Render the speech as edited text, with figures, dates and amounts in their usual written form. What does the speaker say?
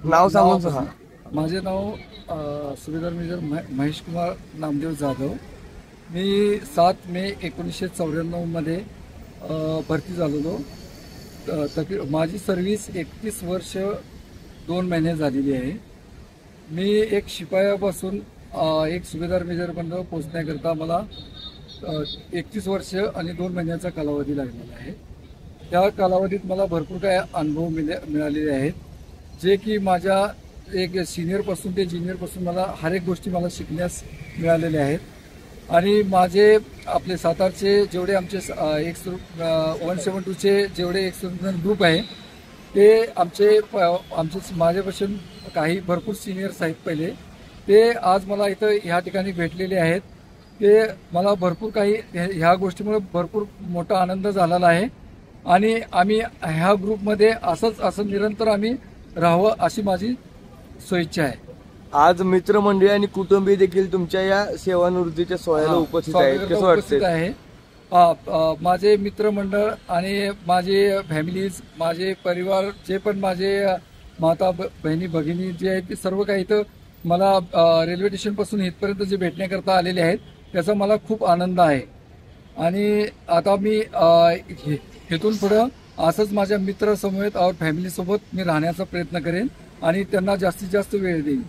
नाव सांगून सांगा. माझे नाव सुभेदार मेजर महेश कुमार नामदेव जाधव. मी 7 मे 1994 मध्ये भरती झालेलो. माझी सर्व्हिस 31 वर्ष 2 महिने झालेली आहे. मी एक शिपायापासून एक सुभेदार मेजरपर्यंत पोहोचण्याकरता मला 31 वर्ष आणि 2 महिन्याचा कालावधी लागलेला आहे. त्या कालावधीत मला भरपूर काही अनुभव मिळालेले आहेत, जे की माझ्या एक सिनियरपासून ते ज्युनियरपासून मला हर एक गोष्टी मला शिकण्यास मिळालेल्या आहेत. आणि माझे आपले सातारचे जेवढे आमचे 172चे जेवढे एक्सर्विसमॅन ग्रुप आहे ते आमचे माझ्यापासून काही भरपूर सिनियर्स आहेत पहिले, ते आज मला इथं ह्या ठिकाणी भेटलेले आहेत. ते मला भरपूर काही ह्या गोष्टीमुळे भरपूर मोठा आनंद झालेला आहे. आणि आम्ही ह्या ग्रुपमध्ये असं निरंतर आम्ही राहावं अशी माझी स्वइच्छा आहे. आज मित्रमंडळी आणि कुटुंबीय देखील तुमच्या या सेवानिवृत्तीच्या सोहळ्याला उपस्थित आहेत. कसं वाटतंय? माझे मित्रमंडळ आणि माझे फॅमिलीज, माझे परिवार, जे पण माझे माता बहिणी भगिनी जे आहेत ते सर्व काही इथं मला रेल्वे स्टेशनपासून इथपर्यंत जे भेटण्याकरता आलेले आहेत त्याचा मला खूप आनंद आहे. आणि आता मी इथून पुढं असंच माझ्या मित्रसमवेत और फॅमिलीसोबत मी राहण्याचा प्रयत्न करेन आणि त्यांना जास्तीत जास्त वेळ देईन.